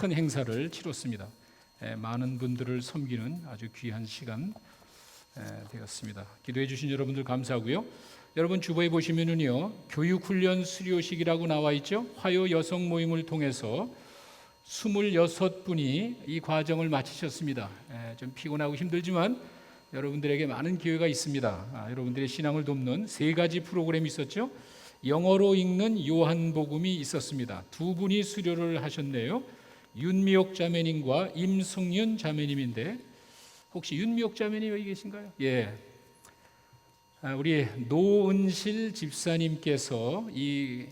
큰 행사를 치렀습니다. 많은 분들을 섬기는 아주 귀한 시간 되었습니다. 기도해 주신 여러분들 감사하고요. 여러분 주보에 보시면은요, 교육훈련 수료식이라고 나와 있죠. 화요 여성 모임을 통해서 26분이 이 과정을 마치셨습니다. 좀 피곤하고 힘들지만 여러분들에게 많은 기회가 있습니다. 여러분들의 신앙을 돕는 3가지 프로그램이 있었죠. 영어로 읽는 요한복음이 있었습니다. 2분이 수료를 하셨네요. 윤미옥 자매님과 임승윤 자매님인데, 혹시 윤미옥 자매님 여기 계신가요? 예. 우리 노은실 집사님께서 이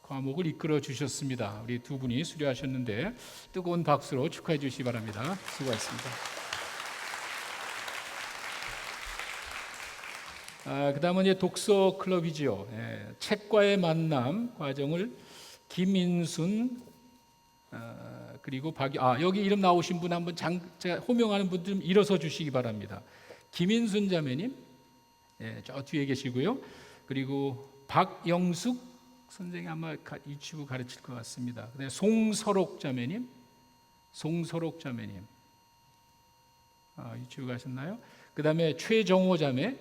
과목을 이끌어 주셨습니다. 우리 2분이 수료하셨는데 뜨거운 박수로 축하해 주시기 바랍니다. 수고하셨습니다. 그 다음은 이제 독서 클럽이죠. 책과의 만남 과정을 김인순 그리고 여기 이름 나오신 분 한번 제가 호명하는 분들 좀 일어서 주시기 바랍니다. 김인순 자매님, 저 뒤에 계시고요. 그리고 박영숙 선생님 아마 유치부 가르칠 것 같습니다. 송서록 자매님, 유치부 가셨나요? 그 다음에 최정호 자매,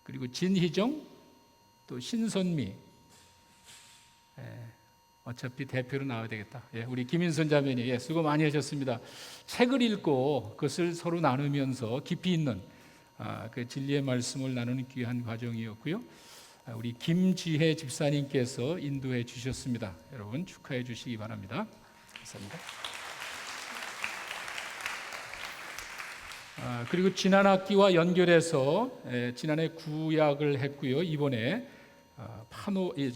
그리고 진희정, 또 신선미. 어차피 대표로 나와야 되겠다. 우리 김인선 자매님, 수고 많이 하셨습니다. 책을 읽고 그것을 서로 나누면서 깊이 있는 그 진리의 말씀을 나누는 귀한 과정이었고요. 우리 김지혜 집사님께서 인도해 주셨습니다. 여러분 축하해 주시기 바랍니다. 감사합니다. 그리고 지난 학기와 연결해서 지난해 구약을 했고요. 이번에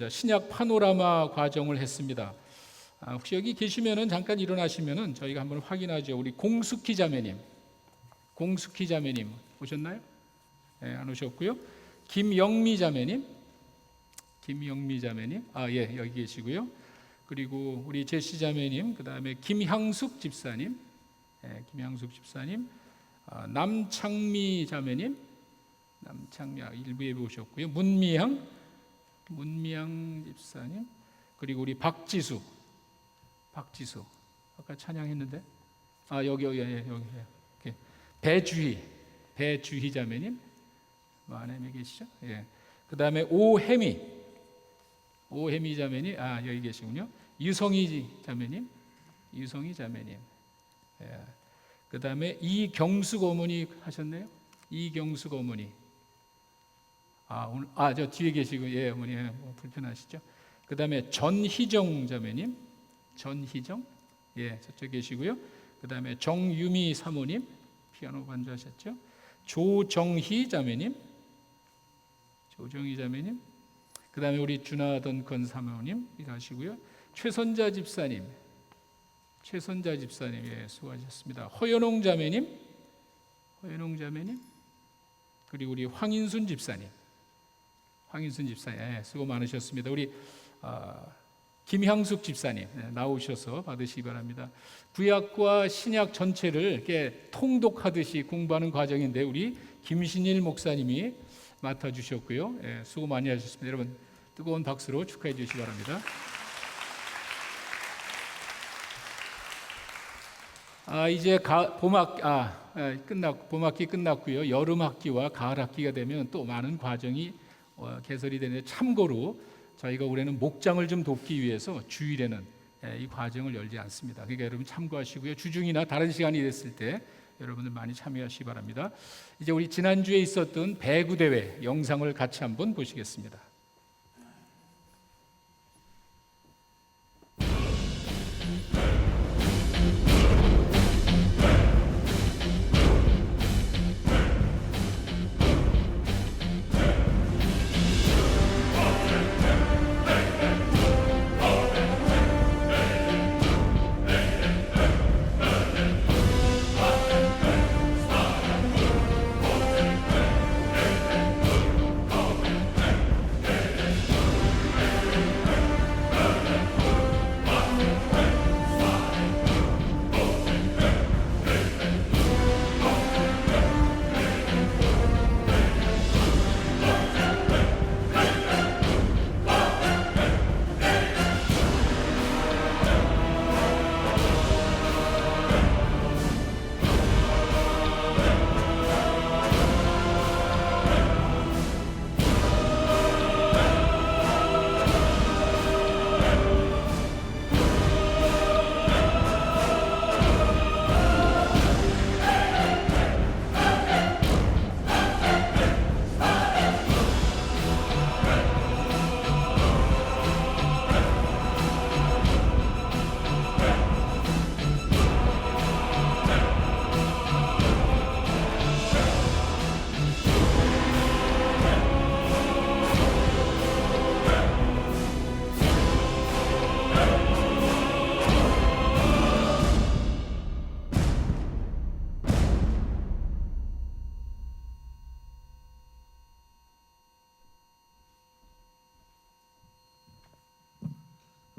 신약 파노라마 과정을 했습니다. 혹시 여기 계시면은 잠깐 일어나시면은 저희가 한번 확인하죠. 우리 공숙희 자매님 오셨나요? 안 오셨고요. 김영미 자매님, 여기 계시고요. 그리고 우리 제시 자매님, 그 다음에 김향숙 집사님, 남창미 자매님, 일부에 오셨고요. 문미향 집사님, 그리고 우리 박지수 아까 찬양했는데 여기 배주희 자매님 안에 계시죠? 그 다음에 오혜미 자매님 여기 계시군요. 유성희 자매님. 그 다음에 이경숙 어머니 하셨네요. 이경숙 어머니. 오늘 저 뒤에 계시고, 어머니 불편하시죠? 그 다음에 전희정 자매님, 저쪽 계시고요. 그 다음에 정유미 사모님, 피아노 반주하셨죠? 조정희 자매님, 그 다음에 우리 주나던 건 사모님 하시고요. 최선자 집사님, 수고하셨습니다. 허연홍 자매님, 그리고 우리 황인순 집사님, 수고 많으셨습니다. 우리 김향숙 집사님 나오셔서 받으시기 바랍니다. 구약과 신약 전체를 이렇게 통독하듯이 공부하는 과정인데 우리 김신일 목사님이 맡아주셨고요. 수고 많이 하셨습니다. 여러분 뜨거운 박수로 축하해 주시기 바랍니다. 이제 봄학기 끝났고요. 여름학기와 가을학기가 되면 또 많은 과정이 개설이 되는데, 참고로 저희가 올해는 목장을 좀 돕기 위해서 주일에는 이 과정을 열지 않습니다. 그러니까 여러분 참고하시고요. 주중이나 다른 시간이 됐을 때 여러분들 많이 참여하시기 바랍니다. 이제 우리 지난주에 있었던 배구대회 영상을 같이 한번 보시겠습니다.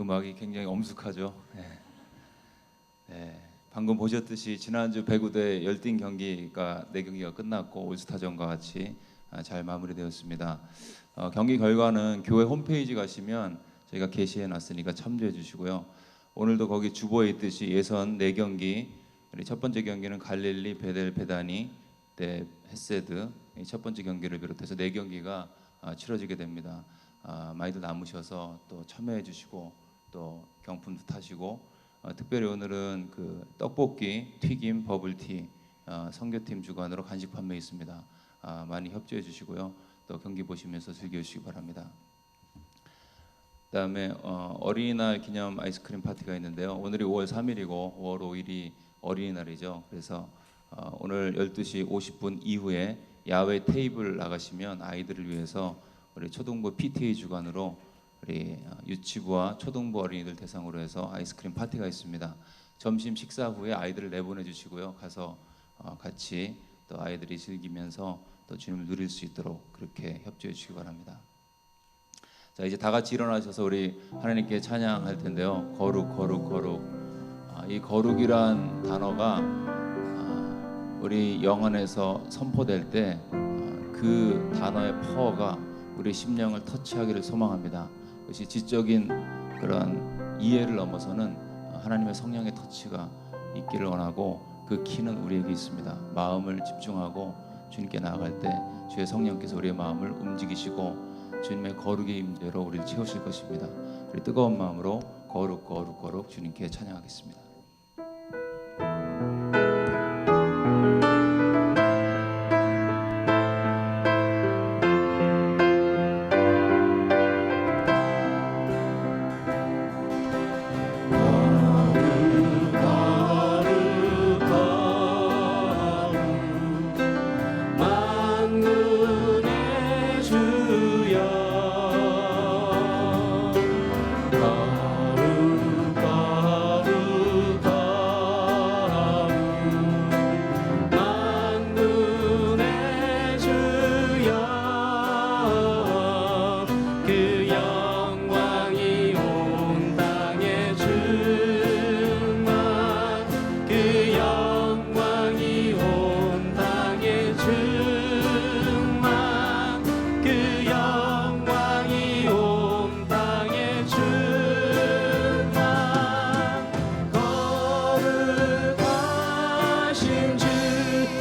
음악이 굉장히 엄숙하죠. 네. 네. 방금 보셨듯이 지난주 배구대 열띤 경기가 4경기가 끝났고 올스타전과 같이 잘 마무리되었습니다. 경기 결과는 교회 홈페이지 가시면 저희가 게시해 놨으니까 참조해 주시고요. 오늘도 거기 주보에 있듯이 예선 4경기, 우리 첫 번째 경기는 갈릴리, 베델, 베다니, 대 헤세드, 첫 번째 경기를 비롯해서 4경기가 치러지게 됩니다. 많이들 남으셔서 또 참여해 주시고 또 경품도 타시고, 특별히 오늘은 그 떡볶이, 튀김, 버블티, 선교팀 주관으로 간식 판매 있습니다. 많이 협조해 주시고요. 또 경기 보시면서 즐겨주시기 바랍니다. 그다음에 어린이날 기념 아이스크림 파티가 있는데요. 오늘이 5월 3일이고 5월 5일이 어린이날이죠. 그래서 오늘 12시 50분 이후에 야외 테이블 나가시면 아이들을 위해서 우리 초등부 PTA 주관으로 우리 유치부와 초등부 어린이들 대상으로 해서 아이스크림 파티가 있습니다. 점심 식사 후에 아이들을 내보내 주시고요. 가서 같이 또 아이들이 즐기면서 또 주님을 누릴 수 있도록 그렇게 협조해 주시기 바랍니다. 자, 이제 다 같이 일어나셔서 우리 하나님께 찬양할 텐데요. 거룩 거룩 거룩. 이 거룩이란 단어가 우리 영안에서 선포될 때 그 단어의 파워가 우리 심령을 터치하기를 소망합니다. 그것이 지적인 그런 이해를 넘어서는 하나님의 성령의 터치가 있기를 원하고, 그 키는 우리에게 있습니다. 마음을 집중하고 주님께 나아갈 때 주의 성령께서 우리의 마음을 움직이시고 주님의 거룩의 임재로 우리를 채우실 것입니다. 우리 뜨거운 마음으로 거룩 거룩 거룩 주님께 찬양하겠습니다.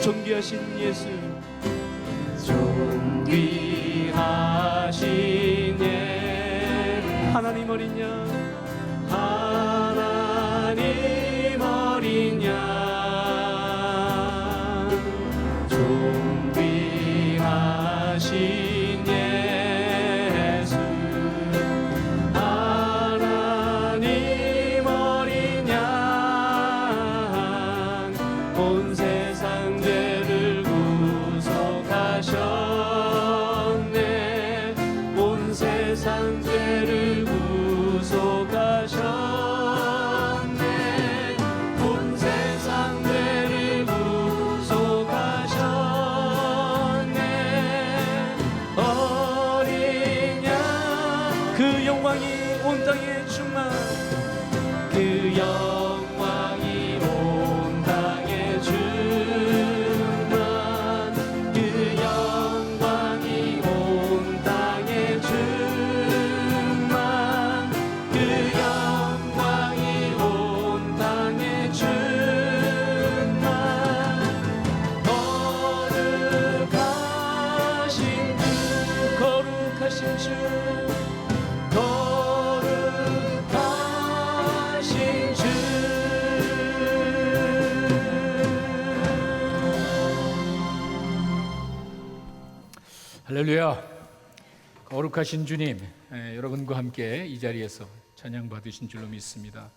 존귀하신 예수, 존귀하신 예 하나님 어린 양, 하나님 어린 양, 존귀하신 예수, 하나님 어린 양, 온 세상 죄를 구속하셨네, 온 세상 죄를 구속하셨네, 온 세상 죄를 구속하셨네. 어린 양, 그 영광이 온 땅에 충만, 그 영광이 온 땅에 충만, 그 영광이 온 땅에 충만, 그 영광이 온 땅에 충만. 거룩하신 주, 거룩하신 주, 거룩하신 주. 할렐루야. 거룩하신 주님, 여러분과 함께 이 자리에서 찬양 받으신 줄로 믿습니다.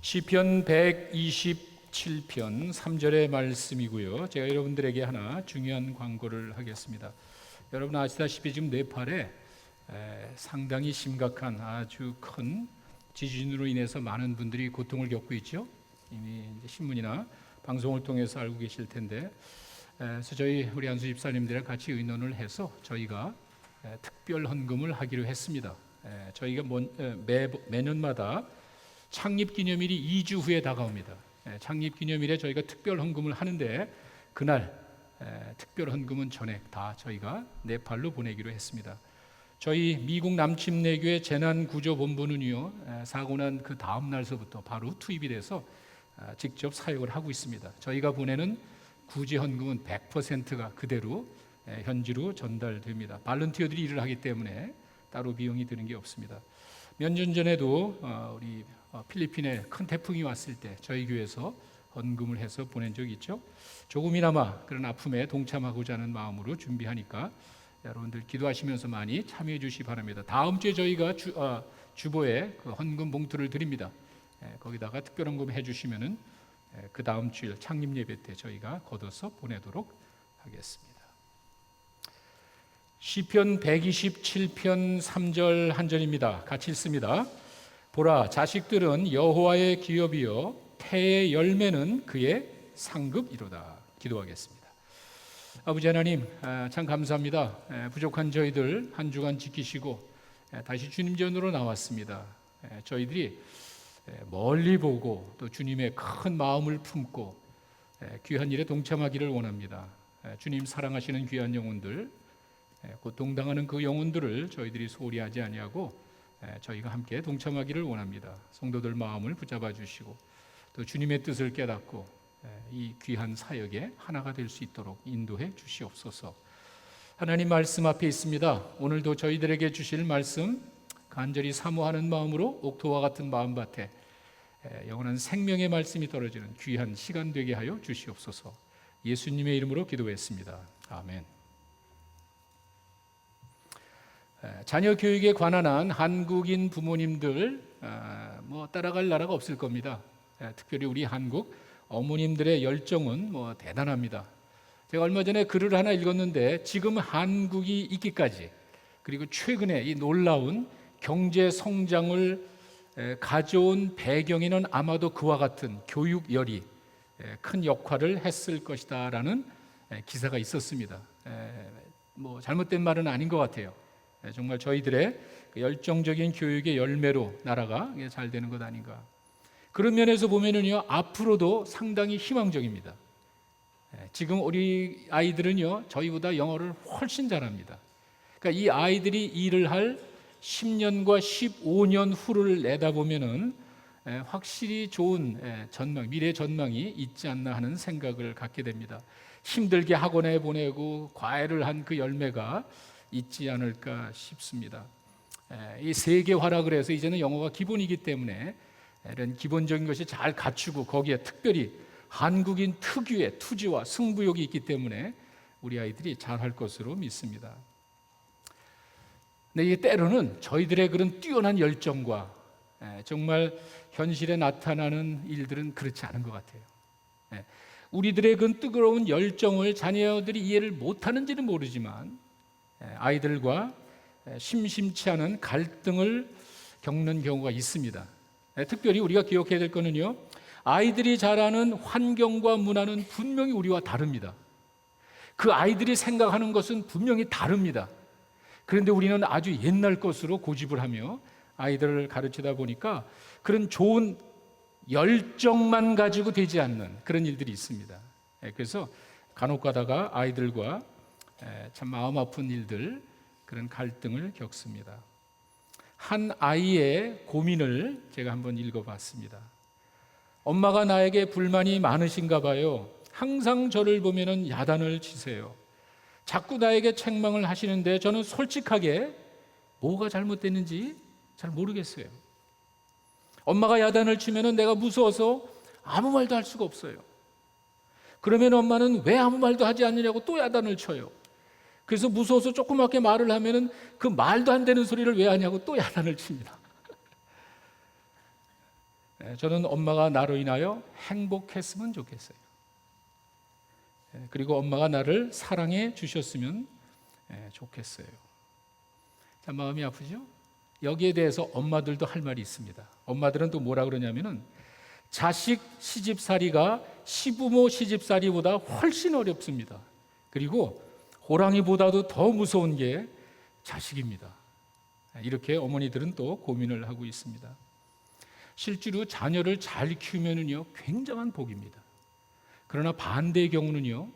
시편 127편 3절의 말씀이고요. 제가 여러분들에게 하나 중요한 광고를 하겠습니다. 여러분 아시다시피 지금 네팔에 상당히 심각한 아주 큰 지진으로 인해서 많은 분들이 고통을 겪고 있죠. 이미 이제 신문이나 방송을 통해서 알고 계실 텐데, 그래서 저희 우리 안수 집사님들과 같이 의논을 해서 저희가 특별 헌금을 하기로 했습니다. 저희가 매년마다 창립기념일이 2주 후에 다가옵니다. 창립기념일에 저희가 특별 헌금을 하는데 그날 특별 헌금은 전액 다 저희가 네팔로 보내기로 했습니다. 저희 미국 남침내교회 재난구조본부는요, 사고 난 그 다음 날서부터 바로 투입이 돼서 직접 사역을 하고 있습니다. 저희가 보내는 구제 헌금은 100%가 그대로 현지로 전달됩니다. 발런티어들이 일을 하기 때문에 따로 비용이 드는 게 없습니다. 몇 년 전에도 우리 필리핀에 큰 태풍이 왔을 때 저희 교회에서 헌금을 해서 보낸 적이 있죠. 조금이나마 그런 아픔에 동참하고자 하는 마음으로 준비하니까 여러분들 기도하시면서 많이 참여해 주시기 바랍니다. 다음 주에 저희가 주보에 그 헌금 봉투를 드립니다. 거기다가 특별 헌금 해주시면은 그 다음 주일 창립 예배 때 저희가 걷어서 보내도록 하겠습니다. 시편 127편 3절 한 절입니다. 같이 읽습니다. 보라, 자식들은 여호와의 기업이요 태의 열매는 그의 상급이로다. 기도하겠습니다. 아버지 하나님, 참 감사합니다. 부족한 저희들 한 주간 지키시고 다시 주님 전으로 나왔습니다. 저희들이 멀리 보고 또 주님의 큰 마음을 품고 귀한 일에 동참하기를 원합니다. 주님 사랑하시는 귀한 영혼들, 고통당하는 그 영혼들을 저희들이 소홀히 하지 아니하고 저희가 함께 동참하기를 원합니다. 성도들 마음을 붙잡아 주시고 또 주님의 뜻을 깨닫고 이 귀한 사역에 하나가 될 수 있도록 인도해 주시옵소서. 하나님 말씀 앞에 있습니다. 오늘도 저희들에게 주실 말씀 간절히 사모하는 마음으로 옥토와 같은 마음밭에 영원한 생명의 말씀이 떨어지는 귀한 시간 되게 하여 주시옵소서. 예수님의 이름으로 기도했습니다. 아멘. 자녀 교육에 관한 한 한국인 부모님들 따라갈 나라가 없을 겁니다. 특별히 우리 한국 어머님들의 열정은 대단합니다. 제가 얼마 전에 글을 하나 읽었는데 지금 한국이 있기까지 그리고 최근에 이 놀라운 경제 성장을 가져온 배경에는 아마도 그와 같은 교육열이 큰 역할을 했을 것이다 라는 기사가 있었습니다. 잘못된 말은 아닌 것 같아요. 정말 저희들의 열정적인 교육의 열매로 나라가 잘 되는 것 아닌가. 그런 면에서 보면은요, 앞으로도 상당히 희망적입니다. 지금 우리 아이들은요, 저희보다 영어를 훨씬 잘합니다. 그러니까 이 아이들이 일을 할 10년과 15년 후를 내다보면은 확실히 좋은 전망, 미래 전망이 있지 않나 하는 생각을 갖게 됩니다. 힘들게 학원에 보내고 과외를 한 그 열매가 있지 않을까 싶습니다. 이 세계화라 그래서 이제는 영어가 기본이기 때문에 이런 기본적인 것이 잘 갖추고 거기에 특별히 한국인 특유의 투지와 승부욕이 있기 때문에 우리 아이들이 잘할 것으로 믿습니다. 근데 이게 때로는 저희들의 그런 뛰어난 열정과 정말 현실에 나타나는 일들은 그렇지 않은 것 같아요. 우리들의 그 뜨거운 열정을 자녀들이 이해를 못하는지는 모르지만 아이들과 심심치 않은 갈등을 겪는 경우가 있습니다. 특별히 우리가 기억해야 될 거는요, 아이들이 자라는 환경과 문화는 분명히 우리와 다릅니다. 그 아이들이 생각하는 것은 분명히 다릅니다. 그런데 우리는 아주 옛날 것으로 고집을 하며 아이들을 가르치다 보니까 그런 좋은 열정만 가지고 되지 않는 그런 일들이 있습니다. 그래서 간혹 가다가 아이들과 참 마음 아픈 일들, 그런 갈등을 겪습니다. 한 아이의 고민을 제가 한번 읽어봤습니다. 엄마가 나에게 불만이 많으신가 봐요. 항상 저를 보면은 야단을 치세요. 자꾸 나에게 책망을 하시는데 저는 솔직하게 뭐가 잘못됐는지 잘 모르겠어요. 엄마가 야단을 치면은 내가 무서워서 아무 말도 할 수가 없어요. 그러면 엄마는 왜 아무 말도 하지 않느냐고 또 야단을 쳐요. 그래서 무서워서 조그맣게 말을 하면은 그 말도 안 되는 소리를 왜 하냐고 또 야단을 칩니다. 저는 엄마가 나로 인하여 행복했으면 좋겠어요. 그리고 엄마가 나를 사랑해 주셨으면 좋겠어요. 자, 마음이 아프죠? 여기에 대해서 엄마들도 할 말이 있습니다. 엄마들은 또 뭐라 그러냐면은 자식 시집살이가 시부모 시집살이보다 훨씬 어렵습니다. 그리고 호랑이보다도 더 무서운 게 자식입니다. 이렇게 어머니들은 또 고민을 하고 있습니다. 실제로 자녀를 잘 키우면은요 굉장한 복입니다. 그러나 반대의 경우는요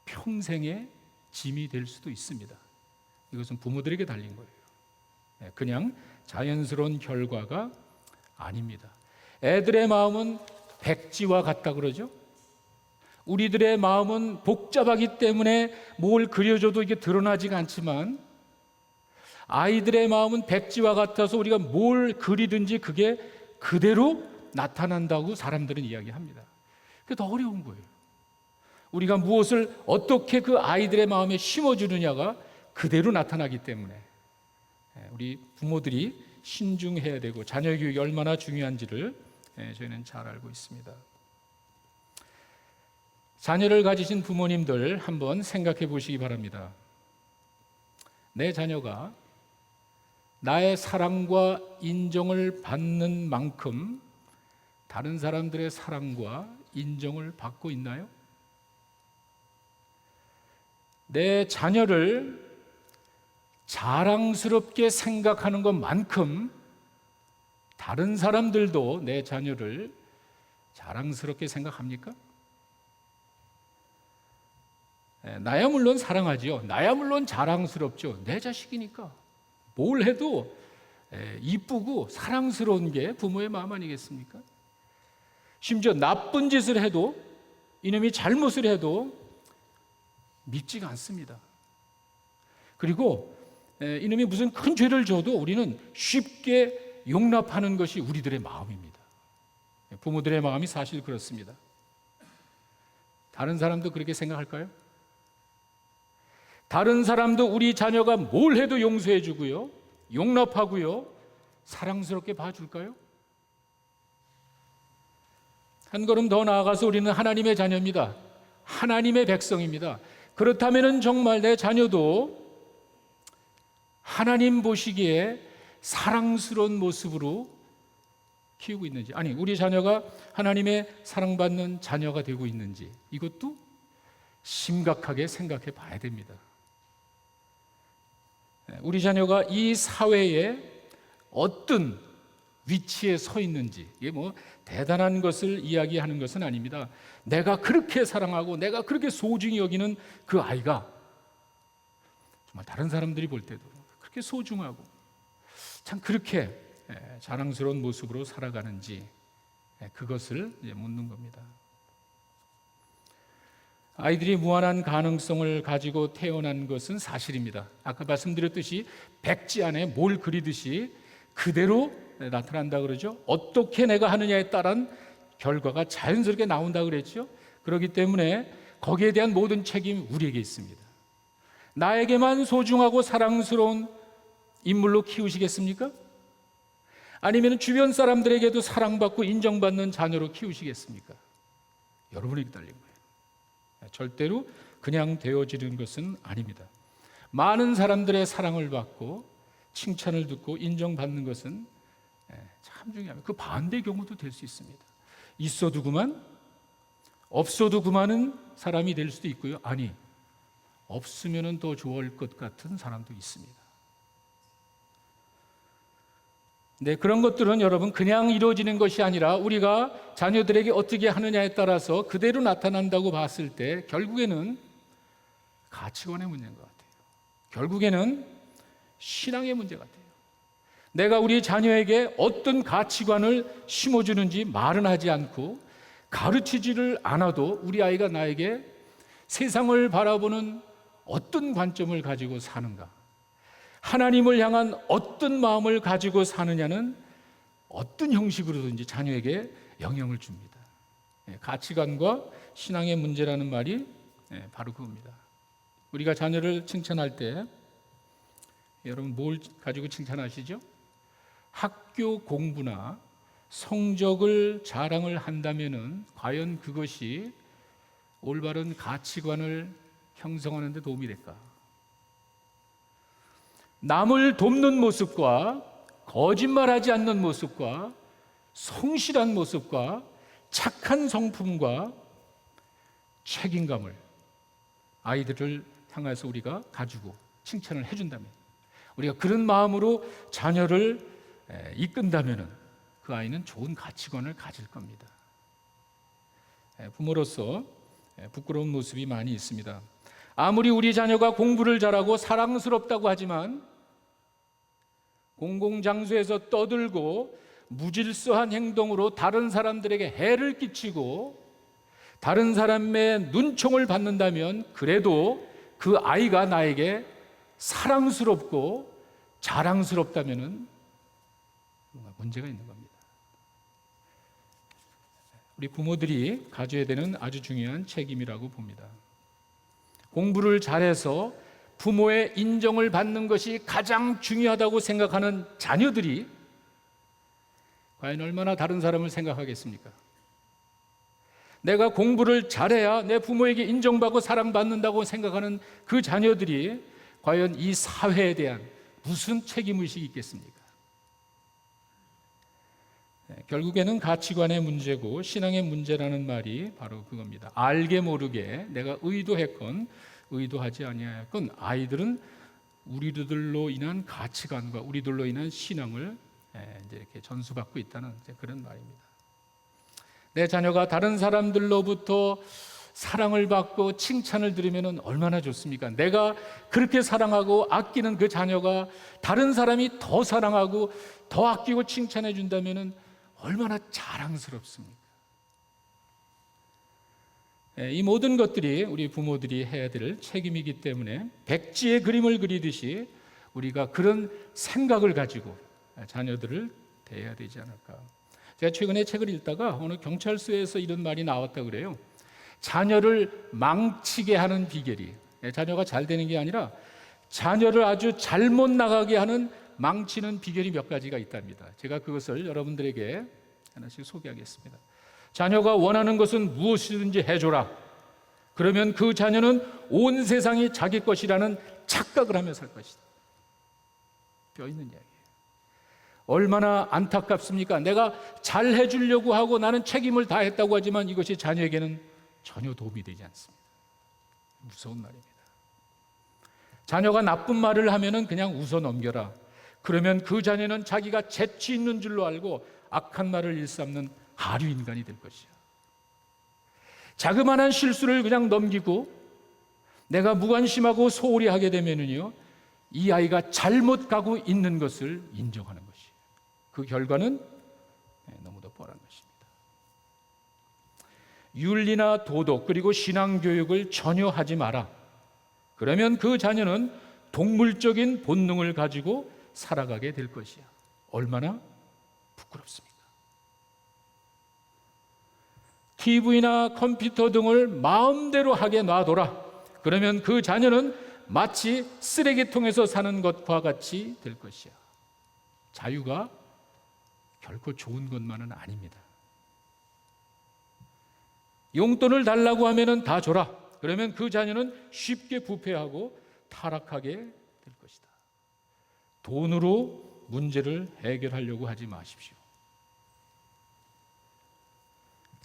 평생의 짐이 될 수도 있습니다. 이것은 부모들에게 달린 거예요. 그냥 자연스러운 결과가 아닙니다. 애들의 마음은 백지와 같다 그러죠. 우리들의 마음은 복잡하기 때문에 뭘 그려줘도 이게 드러나지가 않지만 아이들의 마음은 백지와 같아서 우리가 뭘 그리든지 그게 그대로 나타난다고 사람들은 이야기합니다. 그게 더 어려운 거예요. 우리가 무엇을 어떻게 그 아이들의 마음에 심어주느냐가 그대로 나타나기 때문에 우리 부모들이 신중해야 되고 자녀 교육이 얼마나 중요한지를 저희는 잘 알고 있습니다. 자녀를 가지신 부모님들 한번 생각해 보시기 바랍니다. 내 자녀가 나의 사랑과 인정을 받는 만큼 다른 사람들의 사랑과 인정을 받고 있나요? 내 자녀를 자랑스럽게 생각하는 것만큼 다른 사람들도 내 자녀를 자랑스럽게 생각합니까? 나야 물론 사랑하죠. 나야 물론 자랑스럽죠. 내 자식이니까 뭘 해도 이쁘고 사랑스러운 게 부모의 마음 아니겠습니까? 심지어 나쁜 짓을 해도 이놈이 잘못을 해도 밉지가 않습니다. 그리고 이놈이 무슨 큰 죄를 져도 우리는 쉽게 용납하는 것이 우리들의 마음입니다. 부모들의 마음이 사실 그렇습니다. 다른 사람도 그렇게 생각할까요? 다른 사람도 우리 자녀가 뭘 해도 용서해 주고요, 용납하고요, 사랑스럽게 봐줄까요? 한 걸음 더 나아가서 우리는 하나님의 자녀입니다. 하나님의 백성입니다. 그렇다면 정말 내 자녀도 하나님 보시기에 사랑스러운 모습으로 키우고 있는지, 아니 우리 자녀가 하나님의 사랑받는 자녀가 되고 있는지, 이것도 심각하게 생각해 봐야 됩니다. 우리 자녀가 이 사회에 어떤 위치에 서 있는지, 이게 뭐 대단한 것을 이야기하는 것은 아닙니다. 내가 그렇게 사랑하고 내가 그렇게 소중히 여기는 그 아이가 정말 다른 사람들이 볼 때도 그렇게 소중하고 참 그렇게 자랑스러운 모습으로 살아가는지, 그것을 묻는 겁니다. 아이들이 무한한 가능성을 가지고 태어난 것은 사실입니다. 아까 말씀드렸듯이 백지 안에 뭘 그리듯이 그대로 나타난다 그러죠. 어떻게 내가 하느냐에 따른 결과가 자연스럽게 나온다 그랬죠. 그렇기 때문에 거기에 대한 모든 책임이 우리에게 있습니다. 나에게만 소중하고 사랑스러운 인물로 키우시겠습니까? 아니면 주변 사람들에게도 사랑받고 인정받는 자녀로 키우시겠습니까? 여러분에게 달린 거예요. 절대로 그냥 되어지는 것은 아닙니다. 많은 사람들의 사랑을 받고 칭찬을 듣고 인정받는 것은 참 중요합니다. 그 반대 경우도 될 수 있습니다. 있어도 그만, 없어도 그만은 사람이 될 수도 있고요. 아니, 없으면 더 좋을 것 같은 사람도 있습니다. 네, 그런 것들은 여러분 그냥 이루어지는 것이 아니라 우리가 자녀들에게 어떻게 하느냐에 따라서 그대로 나타난다고 봤을 때 결국에는 가치관의 문제인 것 같아요. 결국에는 신앙의 문제 같아요. 내가 우리 자녀에게 어떤 가치관을 심어주는지 말은 하지 않고 가르치지를 않아도 우리 아이가 나에게 세상을 바라보는 어떤 관점을 가지고 사는가, 하나님을 향한 어떤 마음을 가지고 사느냐는 어떤 형식으로든지 자녀에게 영향을 줍니다. 가치관과 신앙의 문제라는 말이 바로 그겁니다. 우리가 자녀를 칭찬할 때 여러분 뭘 가지고 칭찬하시죠? 학교 공부나 성적을 자랑을 한다면은 과연 그것이 올바른 가치관을 형성하는 데 도움이 될까? 남을 돕는 모습과 거짓말하지 않는 모습과 성실한 모습과 착한 성품과 책임감을 아이들을 향해서 우리가 가지고 칭찬을 해준다면, 우리가 그런 마음으로 자녀를 이끈다면 그 아이는 좋은 가치관을 가질 겁니다. 부모로서 부끄러운 모습이 많이 있습니다. 아무리 우리 자녀가 공부를 잘하고 사랑스럽다고 하지만 공공장소에서 떠들고 무질서한 행동으로 다른 사람들에게 해를 끼치고 다른 사람의 눈총을 받는다면 그래도 그 아이가 나에게 사랑스럽고 자랑스럽다면 뭔가 문제가 있는 겁니다. 우리 부모들이 가져야 되는 아주 중요한 책임이라고 봅니다. 공부를 잘해서 부모의 인정을 받는 것이 가장 중요하다고 생각하는 자녀들이 과연 얼마나 다른 사람을 생각하겠습니까? 내가 공부를 잘해야 내 부모에게 인정받고 사랑받는다고 생각하는 그 자녀들이 과연 이 사회에 대한 무슨 책임의식이 있겠습니까? 결국에는 가치관의 문제고 신앙의 문제라는 말이 바로 그겁니다. 알게 모르게 내가 의도했건 의도하지 아니하였건 아이들은 우리들로 인한 가치관과 우리들로 인한 신앙을 이제 이렇게 전수받고 있다는 그런 말입니다. 내 자녀가 다른 사람들로부터 사랑을 받고 칭찬을 들으면 얼마나 좋습니까? 내가 그렇게 사랑하고 아끼는 그 자녀가 다른 사람이 더 사랑하고 더 아끼고 칭찬해 준다면 얼마나 자랑스럽습니까? 이 모든 것들이 우리 부모들이 해야 될 책임이기 때문에 백지의 그림을 그리듯이 우리가 그런 생각을 가지고 자녀들을 대해야 되지 않을까. 제가 최근에 책을 읽다가 어느 경찰서에서 이런 말이 나왔다 그래요. 자녀를 망치게 하는 비결이, 자녀가 잘 되는 게 아니라 자녀를 아주 잘못 나가게 하는 망치는 비결이 몇 가지가 있답니다. 제가 그것을 여러분들에게 하나씩 소개하겠습니다. 자녀가 원하는 것은 무엇이든지 해줘라. 그러면 그 자녀는 온 세상이 자기 것이라는 착각을 하며 살 것이다. 뼈 있는 이야기예요. 얼마나 안타깝습니까? 내가 잘 해주려고 하고 나는 책임을 다했다고 하지만 이것이 자녀에게는 전혀 도움이 되지 않습니다. 무서운 말입니다. 자녀가 나쁜 말을 하면은 그냥 웃어 넘겨라. 그러면 그 자녀는 자기가 재치 있는 줄로 알고 악한 말을 일삼는 하류 인간이 될 것이야. 자그마한 실수를 그냥 넘기고 내가 무관심하고 소홀히 하게 되면은요, 이 아이가 잘못 가고 있는 것을 인정하는 것이에요. 그 결과는 너무도 뻔한 것입니다. 윤리나 도덕 그리고 신앙 교육을 전혀 하지 마라. 그러면 그 자녀는 동물적인 본능을 가지고 살아가게 될 것이야. 얼마나 부끄럽습니까? TV나 컴퓨터 등을 마음대로 하게 놔둬라. 그러면 그 자녀는 마치 쓰레기통에서 사는 것과 같이 될 것이야. 자유가 결코 좋은 것만은 아닙니다. 용돈을 달라고 하면은 다 줘라. 그러면 그 자녀는 쉽게 부패하고 타락하게 될 것이다. 돈으로 문제를 해결하려고 하지 마십시오.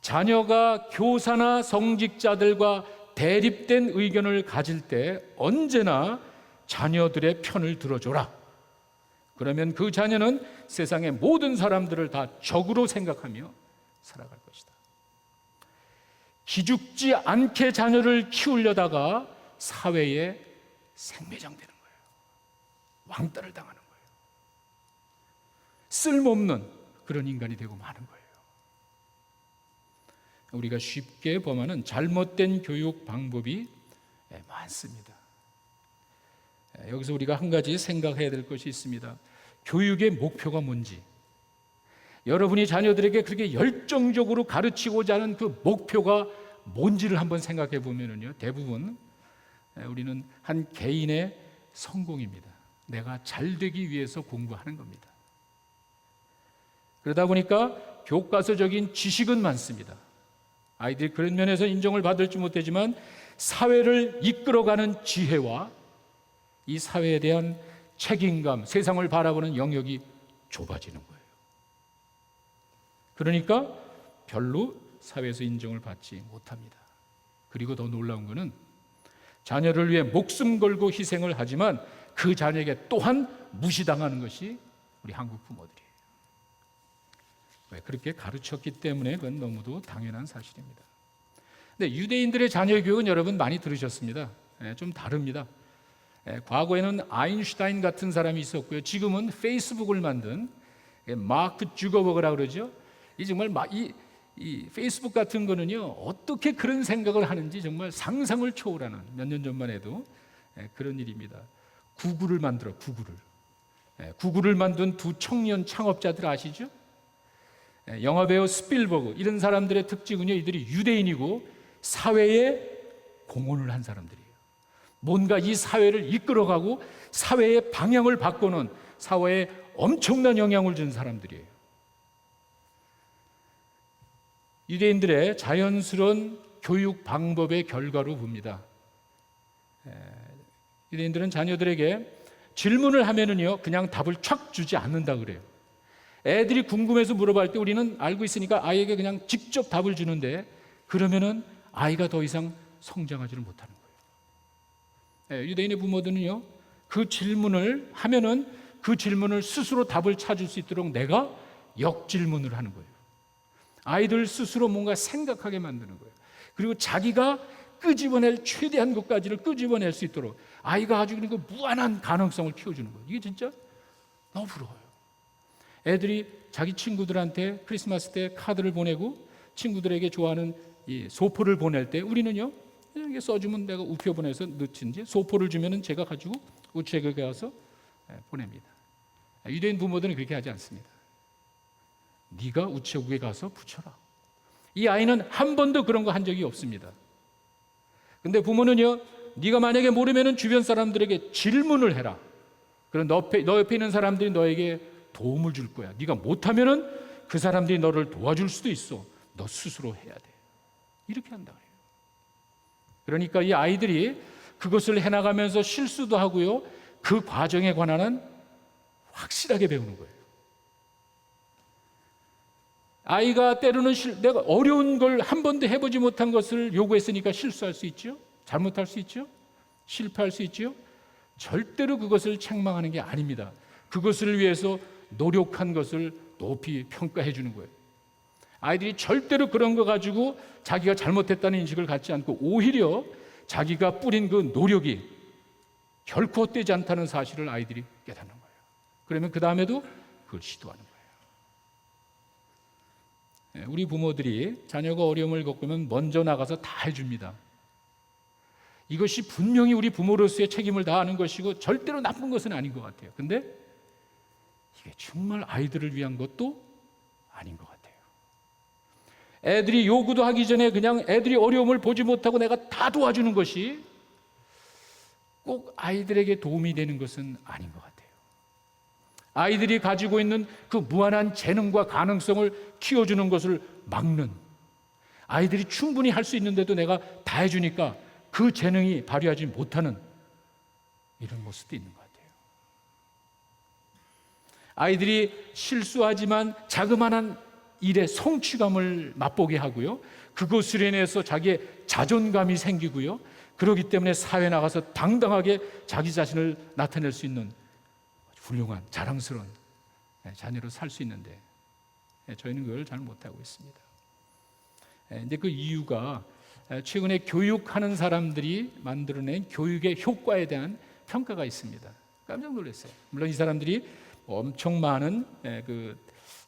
자녀가 교사나 성직자들과 대립된 의견을 가질 때 언제나 자녀들의 편을 들어줘라. 그러면 그 자녀는 세상의 모든 사람들을 다 적으로 생각하며 살아갈 것이다. 기죽지 않게 자녀를 키우려다가 사회에 생매장되는 거예요. 왕따를 당하는 거예요. 쓸모없는 그런 인간이 되고 마는 거예요. 우리가 쉽게 범하는 잘못된 교육 방법이 많습니다. 여기서 우리가 한 가지 생각해야 될 것이 있습니다. 교육의 목표가 뭔지, 여러분이 자녀들에게 그렇게 열정적으로 가르치고자 하는 그 목표가 뭔지를 한번 생각해 보면요, 대부분 우리는 한 개인의 성공입니다. 내가 잘 되기 위해서 공부하는 겁니다. 그러다 보니까 교과서적인 지식은 많습니다. 아이들이 그런 면에서 인정을 받을지 못하지만 사회를 이끌어가는 지혜와 이 사회에 대한 책임감, 세상을 바라보는 영역이 좁아지는 거예요. 그러니까 별로 사회에서 인정을 받지 못합니다. 그리고 더 놀라운 것은 자녀를 위해 목숨 걸고 희생을 하지만 그 자녀에게 또한 무시당하는 것이 우리 한국 부모들이에요. 왜 그렇게 가르쳤기 때문에 그건 너무도 당연한 사실입니다. 근데 유대인들의 자녀 교육은 여러분 많이 들으셨습니다. 좀 다릅니다. 과거에는 아인슈타인 같은 사람이 있었고요. 지금은 페이스북을 만든 마크 주거버그라고 그러죠. 이 정말 이 페이스북 같은 거는요, 어떻게 그런 생각을 하는지 정말 상상을 초월하는, 몇 년 전만 해도 그런 일입니다. 구글을 만든 두 청년 창업자들 아시죠? 영화배우 스필버그, 이런 사람들의 특징은요, 이들이 유대인이고 사회에 공헌을 한 사람들이에요. 뭔가 이 사회를 이끌어가고 사회의 방향을 바꾸는, 사회에 엄청난 영향을 준 사람들이에요. 유대인들의 자연스러운 교육 방법의 결과로 봅니다. 유대인들은 자녀들에게 질문을 하면은요, 그냥 답을 촥 주지 않는다 그래요. 애들이 궁금해서 물어볼 때 우리는 알고 있으니까 아이에게 그냥 직접 답을 주는데, 그러면은 아이가 더 이상 성장하지를 못하는 거예요. 유대인의 부모들은요, 그 질문을 하면은 그 질문을 스스로 답을 찾을 수 있도록 내가 역질문을 하는 거예요. 아이들 스스로 뭔가 생각하게 만드는 거예요. 그리고 자기가 끄집어낼 최대한 것까지를 끄집어낼 수 있도록 아이가 가지고 있는 그 무한한 가능성을 키워주는 거예요. 이게 진짜 너무 부러워요. 애들이 자기 친구들한테 크리스마스 때 카드를 보내고 친구들에게 좋아하는 이 소포를 보낼 때 우리는요, 이게 써주면 내가 우표 보내서 넣든지, 소포를 주면은 제가 가지고 우체국에 가서 보냅니다. 유대인 부모들은 그렇게 하지 않습니다. 네가 우체국에 가서 붙여라. 이 아이는 한 번도 그런 거 한 적이 없습니다. 근데 부모는요, 네가 만약에 모르면은 주변 사람들에게 질문을 해라. 그럼 너 옆에 있는 사람들이 너에게 도움을 줄 거야. 네가 못하면은 그 사람들이 너를 도와줄 수도 있어. 너 스스로 해야 돼. 이렇게 한다 그래요. 그러니까 이 아이들이 그것을 해나가면서 실수도 하고요, 그 과정에 관한은 확실하게 배우는 거예요. 아이가 때로는 내가 어려운 걸 한 번도 해보지 못한 것을 요구했으니까 실수할 수 있죠. 잘못할 수 있죠. 실패할 수 있죠. 절대로 그것을 책망하는 게 아닙니다. 그것을 위해서 노력한 것을 높이 평가해 주는 거예요. 아이들이 절대로 그런 거 가지고 자기가 잘못했다는 인식을 갖지 않고 오히려 자기가 뿌린 그 노력이 결코 헛되지 않다는 사실을 아이들이 깨닫는 거예요. 그러면 그 다음에도 그걸 시도하는 거예요. 우리 부모들이 자녀가 어려움을 겪으면 먼저 나가서 다 해줍니다. 이것이 분명히 우리 부모로서의 책임을 다하는 것이고 절대로 나쁜 것은 아닌 것 같아요. 근데 이게 정말 아이들을 위한 것도 아닌 것 같아요. 애들이 요구도 하기 전에 그냥 애들이 어려움을 보지 못하고 내가 다 도와주는 것이 꼭 아이들에게 도움이 되는 것은 아닌 것 같아요. 아이들이 가지고 있는 그 무한한 재능과 가능성을 키워주는 것을 막는, 아이들이 충분히 할 수 있는데도 내가 다 해주니까 그 재능이 발휘하지 못하는 이런 모습도 있는 것 같아요. 아이들이 실수하지만 자그마한 일의 성취감을 맛보게 하고요, 그것으로 인해서 자기의 자존감이 생기고요, 그렇기 때문에 사회에 나가서 당당하게 자기 자신을 나타낼 수 있는 훌륭한 자랑스러운 자녀로 살 수 있는데 저희는 그걸 잘 못하고 있습니다. 근데 그 이유가 최근에 교육하는 사람들이 만들어낸 교육의 효과에 대한 평가가 있습니다. 깜짝 놀랐어요. 물론 이 사람들이 엄청 많은 그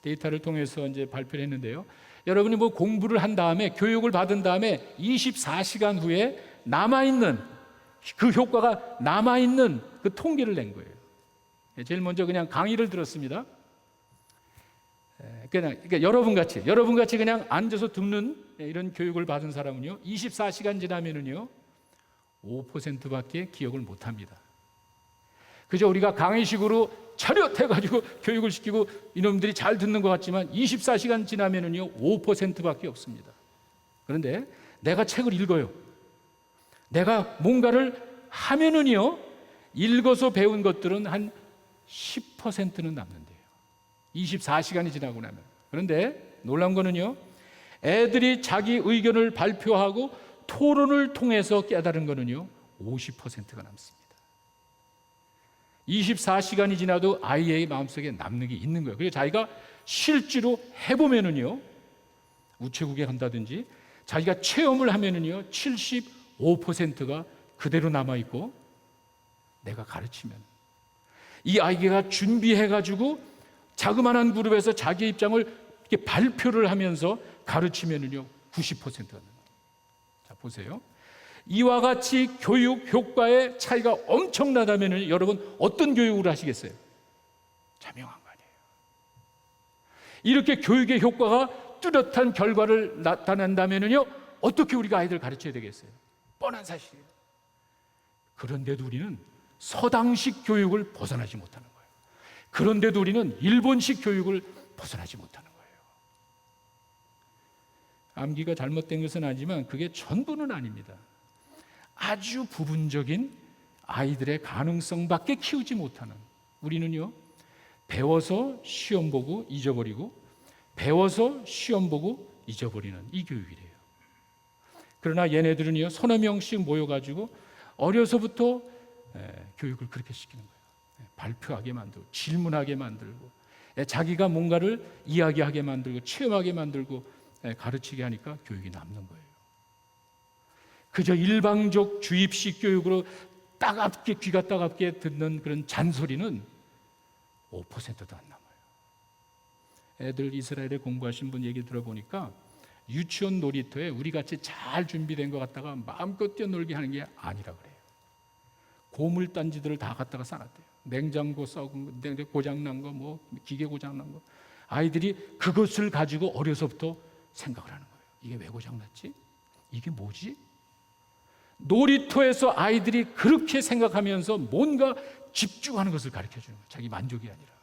데이터를 통해서 이제 발표를 했는데요. 여러분이 뭐 공부를 한 다음에 교육을 받은 다음에 24시간 후에 남아있는 그 효과가 남아있는 그 통계를 낸 거예요. 제일 먼저 그냥 강의를 들었습니다. 그러니까 여러분 같이 그냥 앉아서 듣는 이런 교육을 받은 사람은요, 24시간 지나면은요 5%밖에 기억을 못합니다. 그저 우리가 강의식으로 차렷해가지고 교육을 시키고 이놈들이 잘 듣는 것 같지만 24시간 지나면은요 5%밖에 없습니다. 그런데 내가 책을 읽어요. 내가 뭔가를 하면은요, 읽어서 배운 것들은 한 10%는 남는데요. 24시간이 지나고 나면. 그런데 놀라운 거는요, 애들이 자기 의견을 발표하고 토론을 통해서 깨달은 거는요 50%가 남습니다. 24시간이 지나도 아이의 마음속에 남는 게 있는 거예요. 그래서 자기가 실제로 해보면은요, 우체국에 간다든지 자기가 체험을 하면은요, 75%가 그대로 남아있고, 내가 가르치면 이 아이가 준비해가지고 자그마한 그룹에서 자기 입장을 이렇게 발표를 하면서 가르치면은요, 90%가 넘어요. 자, 보세요. 이와 같이 교육 효과의 차이가 엄청나다면 여러분 어떤 교육을 하시겠어요? 자명한 거 아니에요. 이렇게 교육의 효과가 뚜렷한 결과를 나타낸다면요, 어떻게 우리가 아이들 가르쳐야 되겠어요? 뻔한 사실이에요. 그런데도 우리는 서당식 교육을 벗어나지 못하는 거예요. 그런데도 우리는 일본식 교육을 벗어나지 못하는 거예요. 암기가 잘못된 것은 아니지만 그게 전부는 아닙니다. 아주 부분적인 아이들의 가능성밖에 키우지 못하는, 우리는요, 배워서 시험 보고 잊어버리고 배워서 시험 보고 잊어버리는 이 교육이래요. 그러나 얘네들은요, 서너 명씩 모여가지고 어려서부터 교육을 그렇게 시키는 거예요. 발표하게 만들고 질문하게 만들고 자기가 뭔가를 이야기하게 만들고 체험하게 만들고 가르치게 하니까 교육이 남는 거예요. 그저 일방적 주입식 교육으로 따갑게, 귀가 따갑게 듣는 그런 잔소리는 5%도 안 남아요. 애들 이스라엘에 공부하신 분 얘기 들어보니까 유치원 놀이터에 우리같이 잘 준비된 것 갖다가 마음껏 뛰어놀게 하는 게 아니라 그래요. 고물단지들을 다 갖다가 쌓았대요. 냉장고 썩은 거, 고장난 거, 뭐 기계 고장난 거. 아이들이 그것을 가지고 어려서부터 생각을 하는 거예요. 이게 왜 고장났지? 이게 뭐지? 놀이터에서 아이들이 그렇게 생각하면서 뭔가 집중하는 것을 가르쳐 주는 거예요. 자기 만족이 아니라.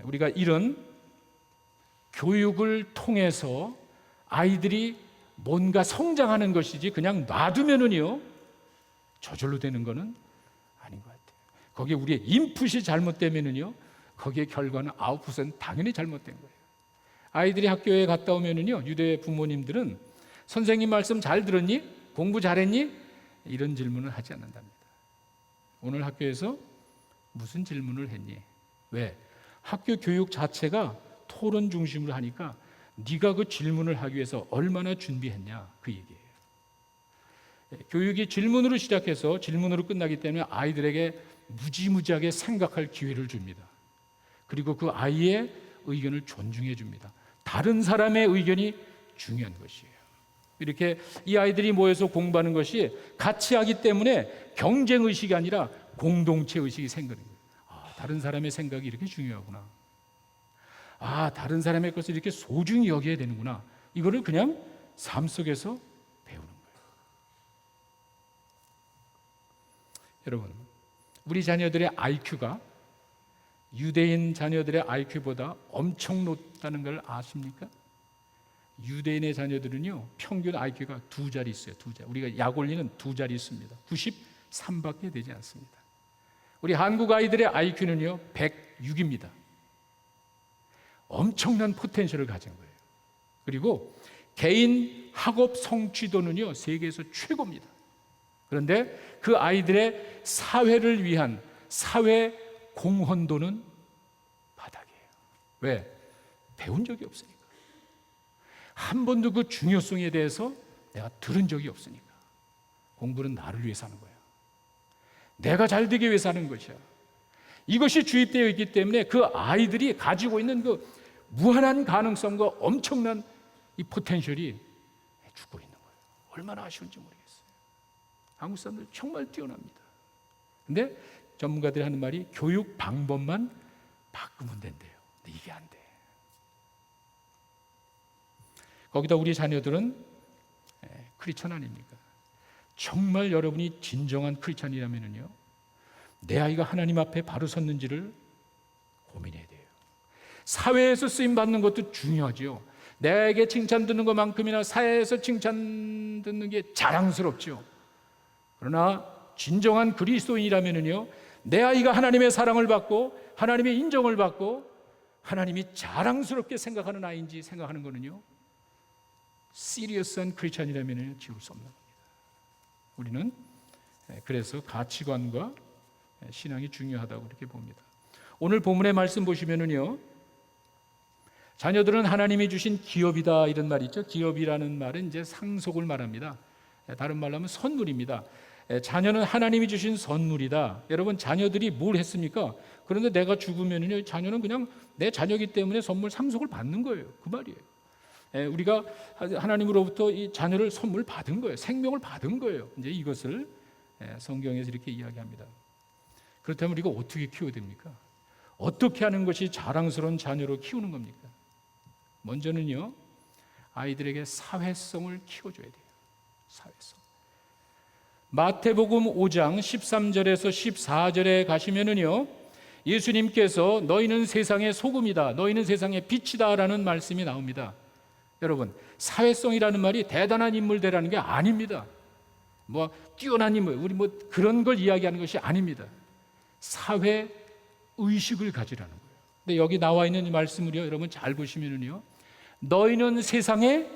우리가 이런 교육을 통해서 아이들이 뭔가 성장하는 것이지 그냥 놔두면은요, 저절로 되는 거는 아닌 것 같아요. 거기에 우리의 인풋이 잘못되면은요, 거기에 결과는 아웃풋은 당연히 잘못된 거예요. 아이들이 학교에 갔다 오면은요, 유대 부모님들은 선생님 말씀 잘 들었니? 공부 잘했니? 이런 질문을 하지 않는답니다. 오늘 학교에서 무슨 질문을 했니? 왜? 학교 교육 자체가 토론 중심으로 하니까 네가 그 질문을 하기 위해서 얼마나 준비했냐, 그 얘기예요. 교육이 질문으로 시작해서 질문으로 끝나기 때문에 아이들에게 무지무지하게 생각할 기회를 줍니다. 그리고 그 아이의 의견을 존중해 줍니다. 다른 사람의 의견이 중요한 것이에요. 이렇게 이 아이들이 모여서 공부하는 것이 같이 하기 때문에 경쟁의식이 아니라 공동체의식이 생기는 거예요. 다른 사람의 생각이 이렇게 중요하구나. 다른 사람의 것을 이렇게 소중히 여겨야 되는구나. 이거를 그냥 삶 속에서 배우는 거예요. 여러분, 우리 자녀들의 IQ가 유대인 자녀들의 IQ보다 엄청 높다는 걸 아십니까? 유대인의 자녀들은요, 평균 IQ가 2자리 있어요. 2자리. 우리가 약 올리는 2자리 있습니다. 93밖에 되지 않습니다. 우리 한국 아이들의 IQ는요, 106입니다. 엄청난 포텐셜을 가진 거예요. 그리고 개인 학업 성취도는요, 세계에서 최고입니다. 그런데 그 아이들의 사회를 위한 사회 공헌도는 바닥이에요. 왜? 배운 적이 없으니까. 한 번도 그 중요성에 대해서 내가 들은 적이 없으니까. 공부는 나를 위해서 하는 거야. 내가 잘 되기 위해서 하는 것이야. 이것이 주입되어 있기 때문에 그 아이들이 가지고 있는 그 무한한 가능성과 엄청난 이 포텐셜이 죽고 있는 거예요. 얼마나 아쉬운지 모르겠어요. 한국 사람들 정말 뛰어납니다. 근데 전문가들이 하는 말이 교육 방법만 바꾸면 된대요. 근데 이게 안 돼. 거기다 우리 자녀들은 크리스천 아닙니까? 정말 여러분이 진정한 크리스천이라면요, 내 아이가 하나님 앞에 바로 섰는지를 고민해야 돼요. 사회에서 쓰임 받는 것도 중요하죠. 내게 칭찬 듣는 것만큼이나 사회에서 칭찬 듣는 게 자랑스럽죠. 그러나 진정한 그리스도인이라면요, 내 아이가 하나님의 사랑을 받고 하나님의 인정을 받고 하나님이 자랑스럽게 생각하는 아이인지 생각하는 거는요, 시리어스한 크리스천이라면 지울 수 없는 겁니다. 우리는 그래서 가치관과 신앙이 중요하다고 이렇게 봅니다. 오늘 본문의 말씀 보시면은요, 자녀들은 하나님이 주신 기업이다 이런 말이 있죠. 기업이라는 말은 이제 상속을 말합니다. 다른 말로 하면 선물입니다. 자녀는 하나님이 주신 선물이다. 여러분, 자녀들이 뭘 했습니까? 그런데 내가 죽으면요, 자녀는 그냥 내 자녀이기 때문에 선물 상속을 받는 거예요. 그 말이에요. 우리가 하나님으로부터 이 자녀를 선물 받은 거예요. 생명을 받은 거예요. 이제 이것을 성경에서 이렇게 이야기합니다. 그렇다면 우리가 어떻게 키워야 됩니까? 어떻게 하는 것이 자랑스러운 자녀로 키우는 겁니까? 먼저는요, 아이들에게 사회성을 키워줘야 돼요. 사회성. 마태복음 5장 13절에서 14절에 가시면은요, 예수님께서 너희는 세상의 소금이다, 너희는 세상의 빛이다 라는 말씀이 나옵니다. 여러분, 사회성이라는 말이 대단한 인물 되라는 게 아닙니다. 뭐 뛰어난 인물, 우리 뭐 그런 걸 이야기하는 것이 아닙니다. 사회 의식을 가지라는 거예요. 근데 여기 나와 있는 이 말씀을요, 여러분 잘 보시면은요, 너희는 세상의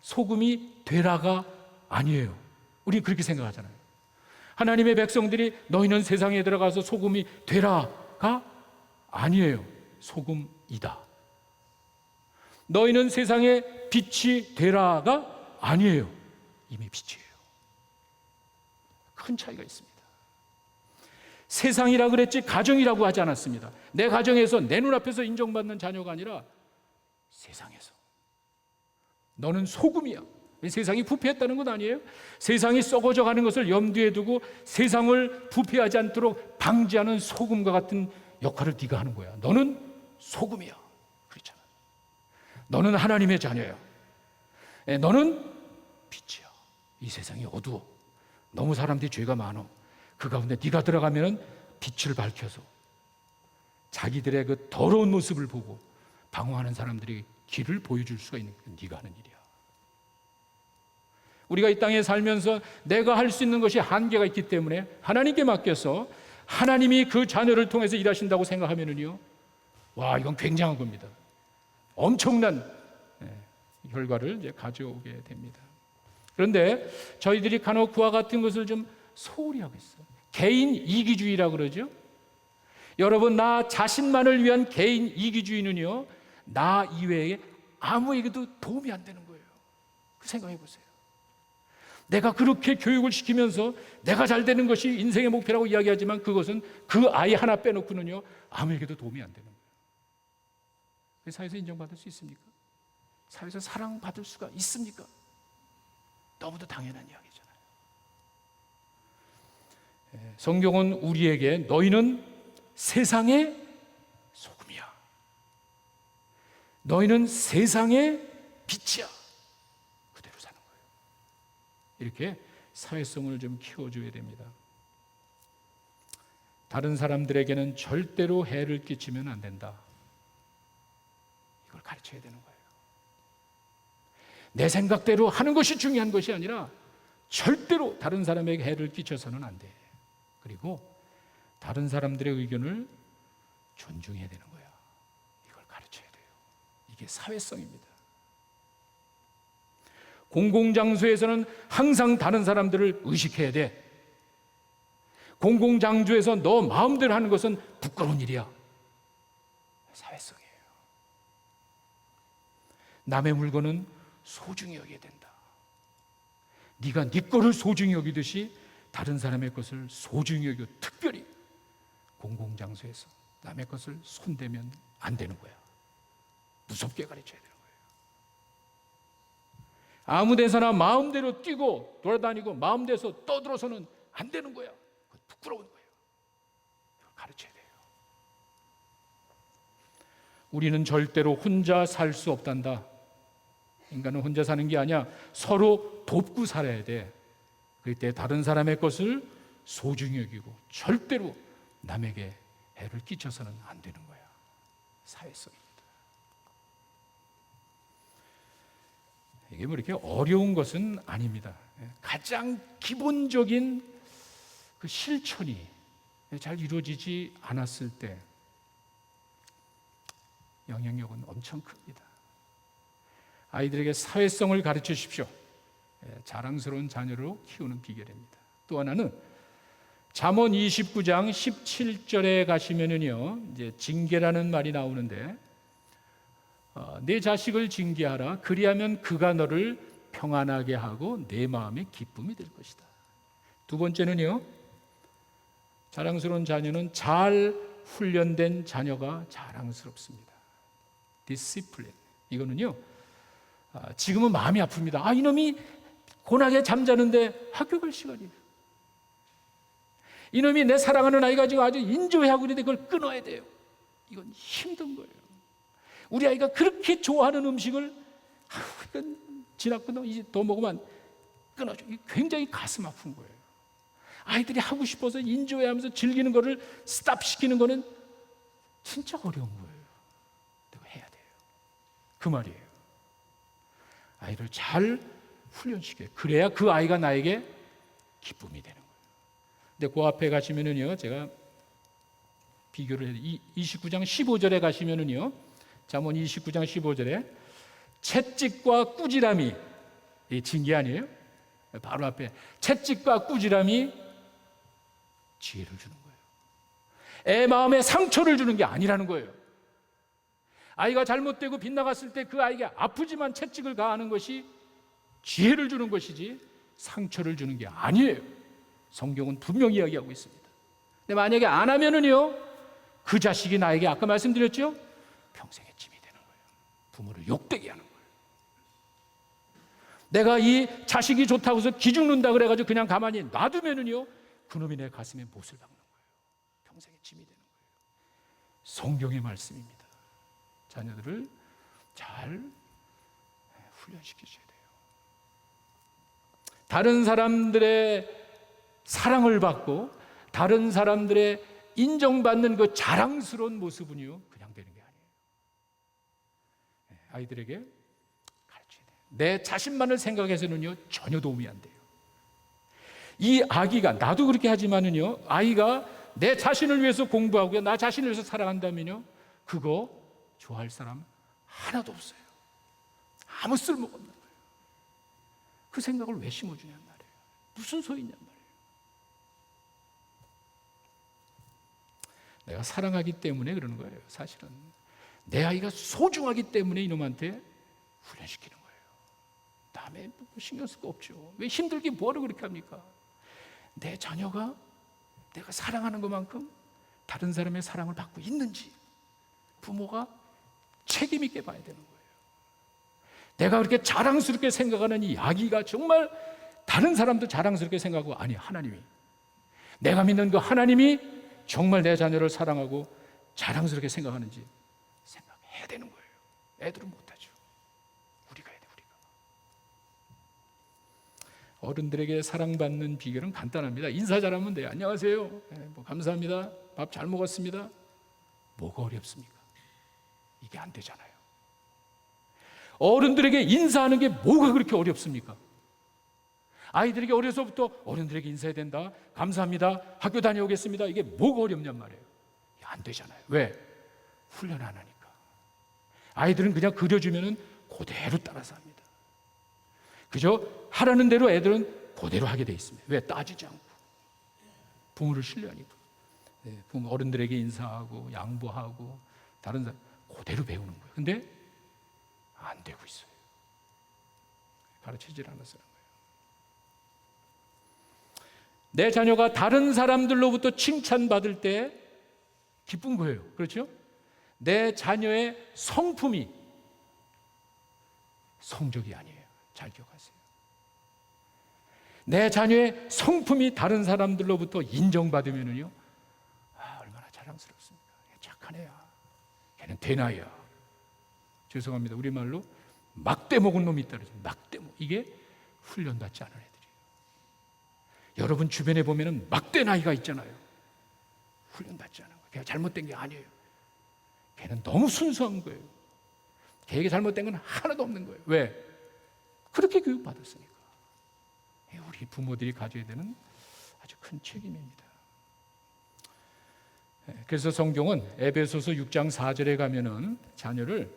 소금이 되라가 아니에요. 우리 그렇게 생각하잖아요. 하나님의 백성들이 너희는 세상에 들어가서 소금이 되라가 아니에요. 소금이다. 너희는 세상의 빛이 되라가 아니에요. 이미 빛이에요. 큰 차이가 있습니다. 세상이라 그랬지 가정이라고 하지 않았습니다. 내 가정에서 내 눈앞에서 인정받는 자녀가 아니라 세상에서. 너는 소금이야. 세상이 부패했다는 건 아니에요. 세상이 썩어져 가는 것을 염두에 두고 세상을 부패하지 않도록 방지하는 소금과 같은 역할을 네가 하는 거야. 너는 소금이야. 그렇잖아. 너는 하나님의 자녀야. 너는 빛이야. 이 세상이 어두워. 너무 사람들이 죄가 많어. 그 가운데 네가 들어가면 빛을 밝혀서 자기들의 그 더러운 모습을 보고 방황하는 사람들이 길을 보여줄 수가 있는 게 네가 하는 일이야. 우리가 이 땅에 살면서 내가 할 수 있는 것이 한계가 있기 때문에 하나님께 맡겨서 하나님이 그 자녀를 통해서 일하신다고 생각하면은요, 와, 이건 굉장한 겁니다. 엄청난 결과를 이제 가져오게 됩니다. 그런데 저희들이 간혹 그와 같은 것을 좀 소홀히 하고 있어요. 개인 이기주의라고 그러죠. 여러분, 나 자신만을 위한 개인 이기주의는요, 나 이외에 아무에게도 도움이 안 되는 거예요. 그 생각해 보세요. 내가 그렇게 교육을 시키면서 내가 잘 되는 것이 인생의 목표라고 이야기하지만 그것은 그 아이 하나 빼놓고는요, 아무에게도 도움이 안 되는 거예요. 사회에서 인정받을 수 있습니까? 사회에서 사랑받을 수가 있습니까? 너무도 당연한 이야기잖아요. 성경은 우리에게 너희는 세상의 소금이야. 너희는 세상의 빛이야. 그대로 사는 거예요. 이렇게 사회성을 좀 키워줘야 됩니다. 다른 사람들에게는 절대로 해를 끼치면 안 된다. 이걸 가르쳐야 되는 거예요. 내 생각대로 하는 것이 중요한 것이 아니라 절대로 다른 사람에게 해를 끼쳐서는 안 돼. 그리고 다른 사람들의 의견을 존중해야 되는 거야. 이걸 가르쳐야 돼요. 이게 사회성입니다. 공공장소에서는 항상 다른 사람들을 의식해야 돼. 공공장소에서 너 마음대로 하는 것은 부끄러운 일이야. 사회성이에요. 남의 물건은 소중히 여겨야 된다. 네가 네 거를 소중히 여기듯이 다른 사람의 것을 소중히 여기고, 특별히 공공장소에서 남의 것을 손대면 안 되는 거야. 무섭게 가르쳐야 되는 거예요. 아무 데서나 마음대로 뛰고 돌아다니고 마음대로 떠들어서는 안 되는 거야. 부끄러운 거예요. 가르쳐야 돼요. 우리는 절대로 혼자 살 수 없단다. 인간은 혼자 사는 게 아니야. 서로 돕고 살아야 돼. 그럴 때 다른 사람의 것을 소중히 여기고 절대로 남에게 해를 끼쳐서는 안 되는 거야. 사회성입니다. 이게 뭐 이렇게 어려운 것은 아닙니다. 가장 기본적인 그 실천이 잘 이루어지지 않았을 때 영향력은 엄청 큽니다. 아이들에게 사회성을 가르쳐 주십시오. 자랑스러운 자녀로 키우는 비결입니다. 또 또 하나는 잠언 29장 17절에 가시면은요, 이제 징계라는 말이 나오는데, 내 자식을 징계하라. 그리하면 그가 너를 평안하게 하고 내 마음에 기쁨이 될 것이다. 두 번째는요, 자랑스러운 자녀는 잘 훈련된 자녀가 자랑스럽습니다. 디시플린. 이거는요, 지금은 마음이 아픕니다. 이놈이 고나게 잠자는데 학교 갈 시간이에요. 이놈이 내 사랑하는 아이가 지금 아주 인조해하고 있는데 그걸 끊어야 돼요. 이건 힘든 거예요. 우리 아이가 그렇게 좋아하는 음식을 이건 지났구나, 이제 더 먹으면 끊어줘. 이게 굉장히 가슴 아픈 거예요. 아이들이 하고 싶어서 인조해하면서 즐기는 거를 스탑시키는 거는 진짜 어려운 거예요. 내가 해야 돼요. 그 말이에요. 아이를 잘 훈련시켜요. 그래야 그 아이가 나에게 기쁨이 되는 거예요. 근데 그 앞에 가시면은요, 제가 비교를 해요. 29장 15절에 가시면은요, 잠언 29장 15절에 채찍과 꾸지람이, 이 징계 아니에요? 바로 앞에 채찍과 꾸지람이 지혜를 주는 거예요. 애 마음에 상처를 주는 게 아니라는 거예요. 아이가 잘못되고 빗나갔을 때 그 아이가 아프지만 채찍을 가하는 것이 지혜를 주는 것이지 상처를 주는 게 아니에요. 성경은 분명히 이야기하고 있습니다. 근데 만약에 안 하면은요, 그 자식이 나에게 아까 말씀드렸죠? 평생의 짐이 되는 거예요. 부모를 욕되게 하는 거예요. 내가 이 자식이 좋다고 해서 기죽는다 그래가지고 그냥 가만히 놔두면은요, 그놈이 내 가슴에 못을 박는 거예요. 평생의 짐이 되는 거예요. 성경의 말씀입니다. 자녀들을 잘 훈련시키셔야 돼요. 다른 사람들의 사랑을 받고 다른 사람들의 인정받는 그 자랑스러운 모습은요, 그냥 되는 게 아니에요. 아이들에게 가르쳐야 돼요. 내 자신만을 생각해서는요, 전혀 도움이 안 돼요. 이 아기가, 나도 그렇게 하지만은요, 아이가 내 자신을 위해서 공부하고 나 자신을 위해서 살아간다면요, 그거 좋아할 사람 하나도 없어요. 아무 쓸모가 없는 거예요. 그 생각을 왜 심어주냔 말이에요. 무슨 소용이냔 말이에요. 내가 사랑하기 때문에 그러는 거예요. 사실은 내 아이가 소중하기 때문에 이놈한테 훈련시키는 거예요. 다음에 신경 쓸 거 없죠. 왜 힘들게 뭐하러 그렇게 합니까? 내 자녀가 내가 사랑하는 것만큼 다른 사람의 사랑을 받고 있는지 부모가 책임 있게 봐야 되는 거예요. 내가 그렇게 자랑스럽게 생각하는 이 아기가 정말 다른 사람도 자랑스럽게 생각하고, 아니, 하나님이, 내가 믿는 그 하나님이 정말 내 자녀를 사랑하고 자랑스럽게 생각하는지 생각해야 되는 거예요. 애들은 못하죠. 우리가 해야 돼, 우리가. 어른들에게 사랑받는 비결은 간단합니다. 인사 잘하면 돼요. 안녕하세요. 감사합니다. 밥 잘 먹었습니다. 뭐가 어렵습니까? 이게 안 되잖아요. 어른들에게 인사하는 게 뭐가 그렇게 어렵습니까? 아이들에게 어려서부터 어른들에게 인사해야 된다. 감사합니다. 학교 다녀오겠습니다. 이게 뭐가 어렵냔 말이에요. 안 되잖아요. 왜? 훈련 안 하니까. 아이들은 그냥 그려주면은 그대로 따라서 합니다. 그저 하라는 대로 애들은 그대로 하게 돼 있습니다. 왜? 따지지 않고. 부모를 신뢰하니까. 부모 어른들에게 인사하고 양보하고 다른 사람 그대로 배우는 거예요. 근데 안 되고 있어요. 가르치질 않아서 그런 거예요. 내 자녀가 다른 사람들로부터 칭찬받을 때 기쁜 거예요. 그렇죠? 내 자녀의 성품이 성적이 아니에요. 잘 기억하세요. 내 자녀의 성품이 다른 사람들로부터 인정받으면요, 얼마나 자랑스럽습니까? 착한 애야. 걔는 대나이야. 죄송합니다. 우리말로 막대 먹은 놈이 있다 그러죠. 막대 먹. 이게 훈련받지 않은 애들이에요. 여러분 주변에 보면은 막대 나이가 있잖아요. 훈련받지 않은 거예요. 걔가 잘못된 게 아니에요. 걔는 너무 순수한 거예요. 걔에게 잘못된 건 하나도 없는 거예요. 왜? 그렇게 교육받았으니까. 우리 부모들이 가져야 되는 아주 큰 책임입니다. 그래서 성경은 에베소서 6장 4절에 가면은 자녀를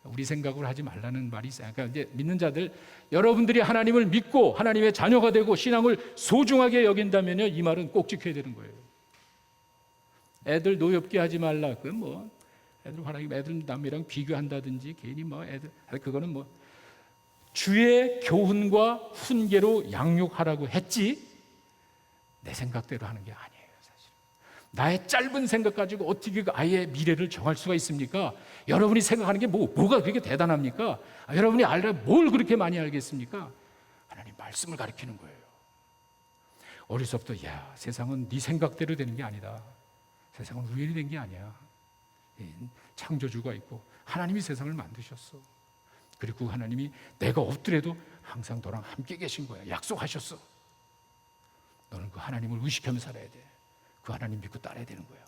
우리 생각으로 하지 말라는 말이 있어요. 그러니까 이제 믿는 자들, 여러분들이 하나님을 믿고 하나님의 자녀가 되고 신앙을 소중하게 여긴다면요, 이 말은 꼭 지켜야 되는 거예요. 애들 노엽게 하지 말라. 그 뭐 애들 하나님 애들 남이랑 비교한다든지 괜히 뭐 애들 그거는 뭐 주의 교훈과 훈계로 양육하라고 했지 내 생각대로 하는 게 아니에요. 사실 나의 짧은 생각 가지고 어떻게 그 아이의 미래를 정할 수가 있습니까? 여러분이 생각하는 게 뭐가 그렇게 대단합니까? 여러분이 알려 뭘 그렇게 많이 알겠습니까? 하나님 말씀을 가르치는 거예요. 어려서부터 야, 세상은 네 생각대로 되는 게 아니다. 세상은 우연히 된 게 아니야. 창조주가 있고 하나님이 세상을 만드셨어. 그리고 하나님이 내가 없더라도 항상 너랑 함께 계신 거야. 약속하셨어. 너는 그 하나님을 의식하며 살아야 돼. 그 하나님 믿고 따라야 되는 거야.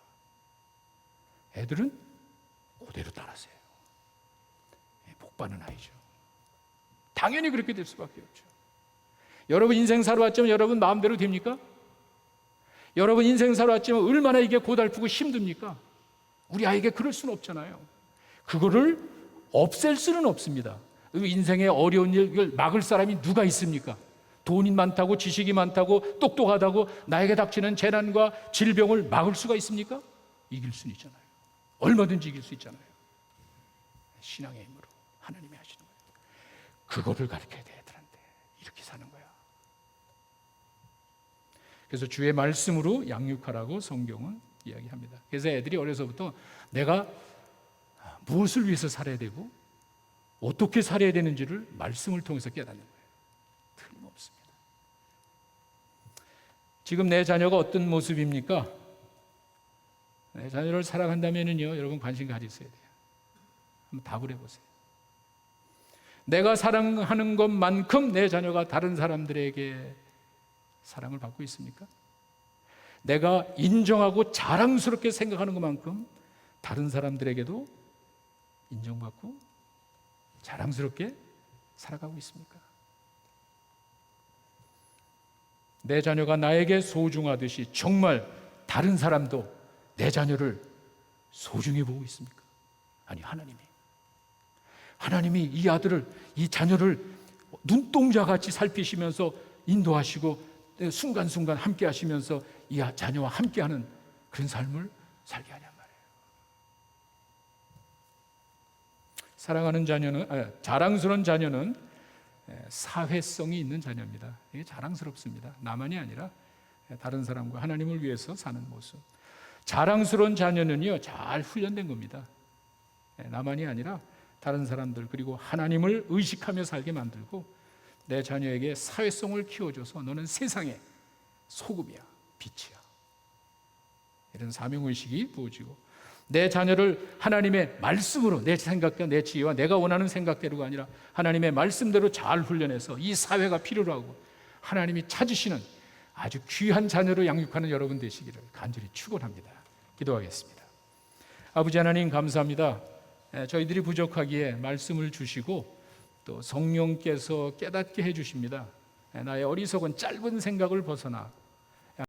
애들은 그대로 따라세요. 복받는 아이죠. 당연히 그렇게 될 수밖에 없죠. 여러분 인생 살아왔지만 여러분 마음대로 됩니까? 여러분 인생 살아왔지만 얼마나 이게 고달프고 힘듭니까? 우리 아이에게 그럴 수는 없잖아요. 그거를 없앨 수는 없습니다. 인생의 어려운 일을 막을 사람이 누가 있습니까? 돈이 많다고 지식이 많다고 똑똑하다고 나에게 닥치는 재난과 질병을 막을 수가 있습니까? 이길 수는 있잖아요. 얼마든지 이길 수 있잖아요. 신앙의 힘으로 하나님이 하시는 거예요. 그거를 가르쳐야 돼. 애들한테 이렇게 사는 거야. 그래서 주의 말씀으로 양육하라고 성경은 이야기합니다. 그래서 애들이 어려서부터 내가 무엇을 위해서 살아야 되고 어떻게 살아야 되는지를 말씀을 통해서 깨닫는 거예요. 틀림없습니다. 지금 내 자녀가 어떤 모습입니까? 내 자녀를 사랑한다면요, 여러분 관심 가지셔야 돼요. 한번 답을 해보세요. 내가 사랑하는 것만큼 내 자녀가 다른 사람들에게 사랑을 받고 있습니까? 내가 인정하고 자랑스럽게 생각하는 것만큼 다른 사람들에게도 인정받고 자랑스럽게 살아가고 있습니까? 내 자녀가 나에게 소중하듯이 정말 다른 사람도 내 자녀를 소중히 보고 있습니까? 아니, 하나님이 이 아들을, 이 자녀를 눈동자같이 살피시면서 인도하시고 순간순간 함께 하시면서 이 자녀와 함께하는 그런 삶을 살게 하냔 말이에요. 사랑하는 자녀는, 자랑스러운 자녀는 사회성이 있는 자녀입니다. 이게 자랑스럽습니다. 나만이 아니라 다른 사람과 하나님을 위해서 사는 모습. 자랑스러운 자녀는요, 잘 훈련된 겁니다. 나만이 아니라 다른 사람들 그리고 하나님을 의식하며 살게 만들고 내 자녀에게 사회성을 키워줘서 너는 세상의 소금이야, 빛이야. 이런 사명의식이 부어지고 내 자녀를 하나님의 말씀으로 내 생각과 내 지혜와 내가 원하는 생각대로가 아니라 하나님의 말씀대로 잘 훈련해서 이 사회가 필요로 하고 하나님이 찾으시는 아주 귀한 자녀로 양육하는 여러분 되시기를 간절히 축원합니다. 기도하겠습니다. 아버지 하나님 감사합니다. 저희들이 부족하기에 말씀을 주시고 또 성령께서 깨닫게 해주십니다. 나의 어리석은 짧은 생각을 벗어나